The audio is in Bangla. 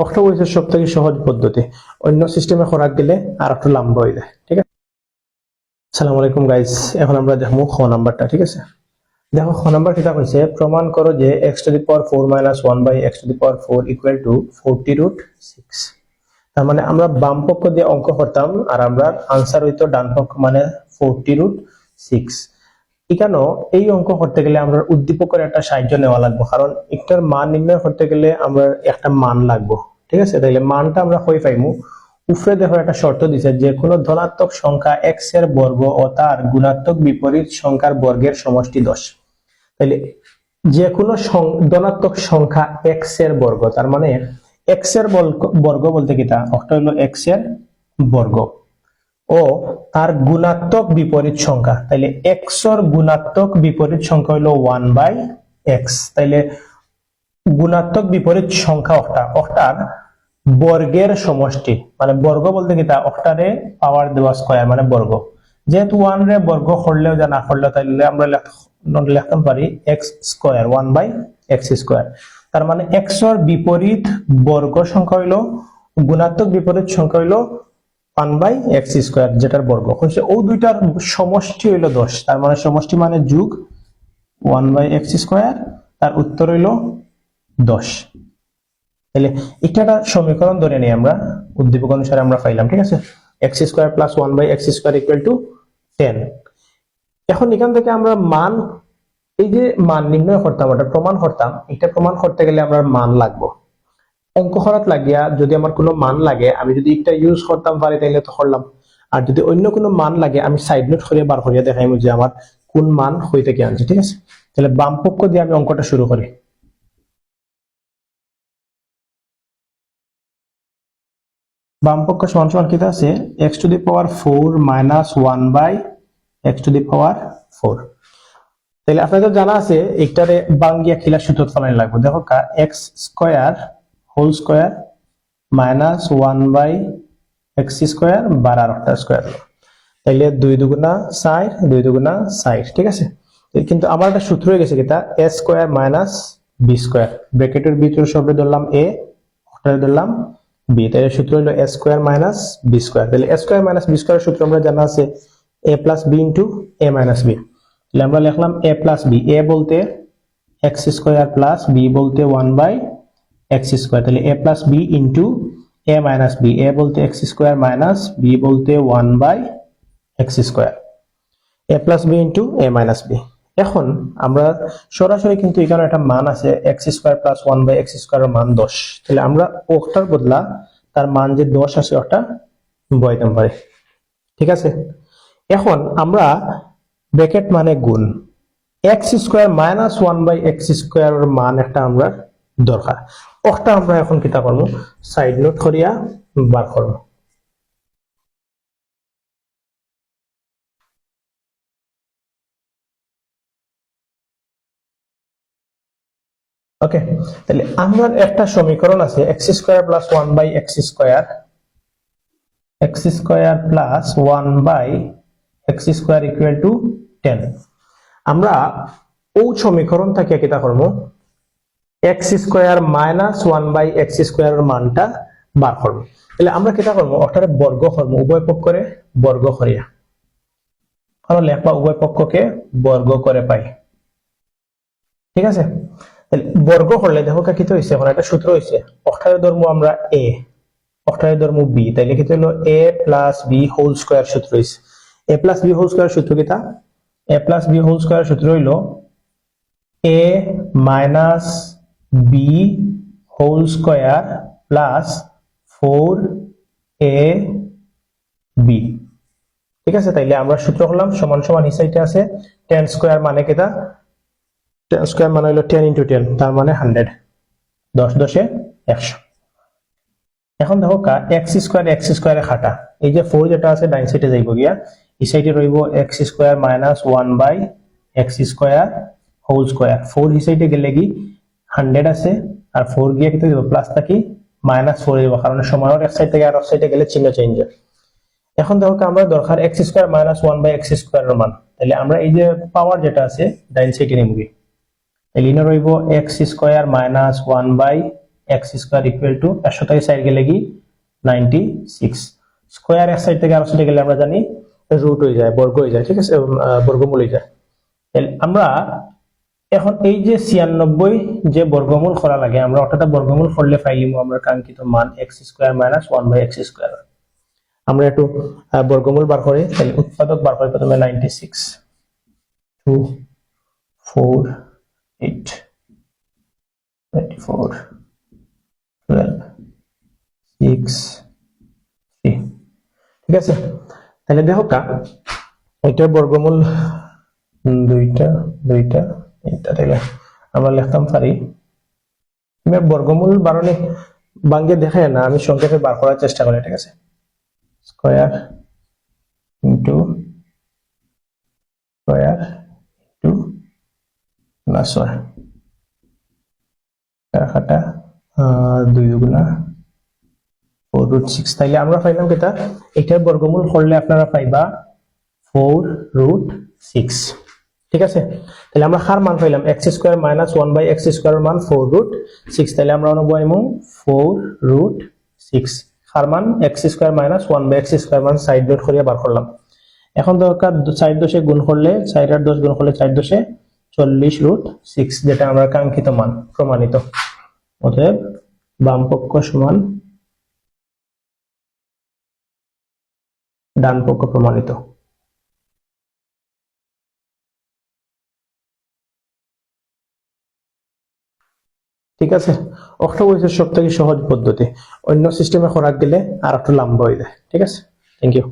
অক্টা হচ্ছে সবথেকে সহজ পদ্ধতি, অন্য সিস্টেমে করার গেলে আর একটু লম্বা হয়ে যায়। ঠিক আছে, আসসালামু আলাইকুম গাইস। এখন আমরা দেখবো খ নাম্বারটা। ঠিক আছে, দেখো খ নাম্বার কিতা কইছে, প্রমাণ করো যে x to the power 4 minus 1 by x to the power 4 equal to 40 root 6। তার মানে আমরা বাম পক্ষ দিয়ে অঙ্ক করতাম আর আমরা আনসার হইতো ডান পক্ষ মানে 40 রুট 6। এখানেও এই অঙ্ক করতে গেলে আমরা উদ্দীপকের একটা সাহায্য নেওয়া লাগবে, কারণ একটার মান নির্ণয় করতে গেলে আমরা একটা মান লাগবে। ঠিক আছে, তাইলে মানটা আমরা কই পাইমু? উপরে দেখো একটা শর্ত দিছে, যে কোনো ধনাত্মক সংখ্যা x এর বর্গ ও তার গুণাত্মক বিপরীত সংখ্যার বর্গের সমষ্টি 10। তাইলে যে কোনো ধনাত্মক সংখ্যা x এর বর্গ, তার মানে x এর বর্গ বলতে কিটা, একটা হলো x এর বর্গ ও তার গুণাত্মক বিপরীত সংখ্যা। তাইলে x এর গুণাত্মক বিপরীত সংখ্যা হলো 1 বাই x। তাইলে গুণাত্মক বিপরীত সংখ্যা অক্টার বর্গের সমষ্টি, মানে বর্গ বলতে কিটা, অক্টারে পাওয়ার দেওয়া স্কয়ার মানে বর্গ। যেহেতু 1 রে বর্গ করলেও যা না করলেও, তাইলে আমরা লিখতে পারি x square 1 by x square. তার মানে x এর বিপরীত বর্গ সংখ্যা হইলো, গুণাত্মক বিপরীত সংখ্যা হইলো 1 বাই x স্কয়ার, যেটার বর্গ হচ্ছে ও দুইটার সমষ্টি হইলো 10। তার মানে সমষ্টি মানে যোগ 1 বাই x স্কয়ার, তার উত্তর হইলো 10। তাহলে এটা একটা সমীকরণ ধরে নিই আমরা, উদ্দীপক অনুসারে আমরা পাইলাম। ঠিক আছে, x square plus 1 by x square equal to 10। এখন এখান থেকে আমরা মান, এই যে মান নির্ণয় করতাম, ওটা প্রমাণ করতাম, এটা প্রমাণ করতে গেলে আমরা মান লাগবো। অঙ্ক করাত লাগিয়া যদি আমার কোনো মান লাগে, আমি যদি একটা ইউজ করতাম পারি তাইলে তো করলাম, আর যদি অন্য কোনো মান লাগে আমি সাইড নোট করে বার করিয়া দেখাইমু যে আমার কোন মান হই থেকে আনছে। ঠিক আছে, তাহলে বাম পক্ষ দিয়ে আমি অঙ্কটা শুরু করি। বাম পক্ষ সমান সমান কিতা আছে, x to the power 4 minus 1 by x to the power 4। তাহলে আপনাদের জানা আছে একটারে বাঙ্গিয়া খিলা সূত্র ফলাইন লাগবে। দেখো কা x square whole square minus 1 by x square বার আর একটা স্কয়ার। তাইলে 2 দুগুণা 4, 2 দুগুণা 4। ঠিক আছে, কিন্তু আমার একটা সূত্র হয়ে গেছে কিতা, a square minus b square, ব্র্যাকেটের ভিতরে সবরে ধরলাম a, ওটারে ধরলাম b। তাহলে সূত্র হলো a square minus b square. তাহলে a স্কয়ার মাইনাস b স্কয়ারের সূত্র আমরা জানা আছে a plus b into a minus b। তাহলে আমরা লিখলাম a প্লাস b, a বলতে x স্কয়ার প্লাস b বলতে 1 বাই x স্কয়ার। তাহলে a plus b into a minus b, a বলতে x স্কয়ার মাইনাস b বলতে 1 by x square, a plus b into a minus b। এখন আমরা সরাসরি কিন্তু এখানে একটা মান আছে x square plus 1 by x স্কয়ারের মান 10। তাহলে আমরা ওটার বদলা তার মান যে 10 আছে ওটা বসাইতে পারি। ঠিক আছে, এখন আমরা ব্র্যাকেট মানে গুণ x square minus 1 by x স্কয়ারের মান একটা আমরা দরকার, ওটা আমরা এখন কিতা করব, সাইড নোট করিয়া বার করব। ওকে, তাহলে আমার একটা সমীকরণ আছে x square plus 1 by x square, x square plus 1 by x square equal to 10। আমরা ও সমীকরণ থেকে কিতা করব, x square minus 1 by x স্কয়ারের মানটা বার করব। তাহলে আমরা কিতা করব, ওটারে বর্গ করব, উভয় পক্ষরে বর্গ করিয়া, কারণ লেখবা উভয় পক্ষকে বর্গ করে পাই। ঠিক আছে, তাহলে বর্গ করলে দেখো কিতা হইছে, এখন একটা সূত্র হইছে, ওটারে ধরবো আমরা a, ওটারে ধরবো b। তাইলে কিতা হলো a plus b whole square সূত্র হইছে। a plus b whole square সূত্র কিতা, a plus b whole square সূত্র হইলো a minus b whole square plus 4ab। ঠিক আছে, তাইলে আমরা সূত্র করলাম সমান সমান এই সাইডে আছে 10 স্কয়ার মানে কিতা, 10 স্কয়ার মানে হলো 10 ইনটু 10, তার মানে 100, 10 10 100। এখন দেখো কা x স্কয়ারে খাটা, এই যে 4 যেটা আছে ডাইন সাইডে যাইব গিয়া, এই সাইডে রইব x square minus 1 by x square whole square. 4 এই সাইডে গেলে কি 100 আছে, আর 4 গিয়া কি দিব প্লাস থাকি মাইনাস 4 দিব, কারণ সময়ের এক সাইড থেকে আর এক সাইডে গেলে চিহ্ন চেঞ্জ হয়। এখন দেখো আমরা দরকার x square minus 1 by x স্কয়ারের মান। তাহলে আমরা এই যে পাওয়ার যেটা আছে ডাইন সাইডে নিমগি, তাহলে ইনে রইব x square minus 1 by x square equal to 100 থেকে সাইড গেলে কি 96, স্কোয়ার এক সাইড থেকে আর সাইডে গেলে আমরা জানি রুট হয়ে যায়, বর্গ হয়ে যায়, ঠিক আছে, বর্গমূল হয়ে যায়। আমরা এখন এই যে 96 যে বর্গমূল করা লাগে, আমরা অর্থাৎ বর্গমূল করলে পাইলিমু আমরা কাঙ্ক্ষিত মান x square minus 1/x square. আমরা একটু বর্গমূল বার করি, তাহলে উৎপাদক বার করি প্রথমে 96 2 4 8 24 12 6 3, ঠিক আছে। তাহলে দেখো কা এটার বর্গমূল দুইটা এটা তাহলে আমরা লিখতাম পারি, আমি বর্গমূল বারণে ভাঙ্গে দেখে না, আমি সংক্ষেপে বার করার চেষ্টা করি, ঠিক আছে। Square into square into plus 1 কাটা 2 গুণা 4√6, তাইলে আমরা পাইলাম কেটা, এটার বর্গমূল করলে আপনারা পাইবা 4√6, ঠিক আছে। তাহলে আমরা হার মান পাইলাম x square minus 1/x square মান 4√6, তাহলে আমরা অনুবয়মু 4√6 হার মান x square minus 1/x square মান সাইড ডট করিয়া বার করলাম। এখন দরকার সাইড দশে গুণ করলে 4 আর 10 গুণ করলে 4 দশে 40√6, যেটা আমরা কাঙ্ক্ষিত মান প্রমাণিত। অতএব বাম পক্ষ সমান ডান পক্ষ প্রমাণিত। ঠিক আছে, অক্টোবরের সব থেকে সহজ পদ্ধতি, অন্য সিস্টেমে করা গেলে আর একটু লম্বা হয়ে যায়, ঠিক আছে। Thank you.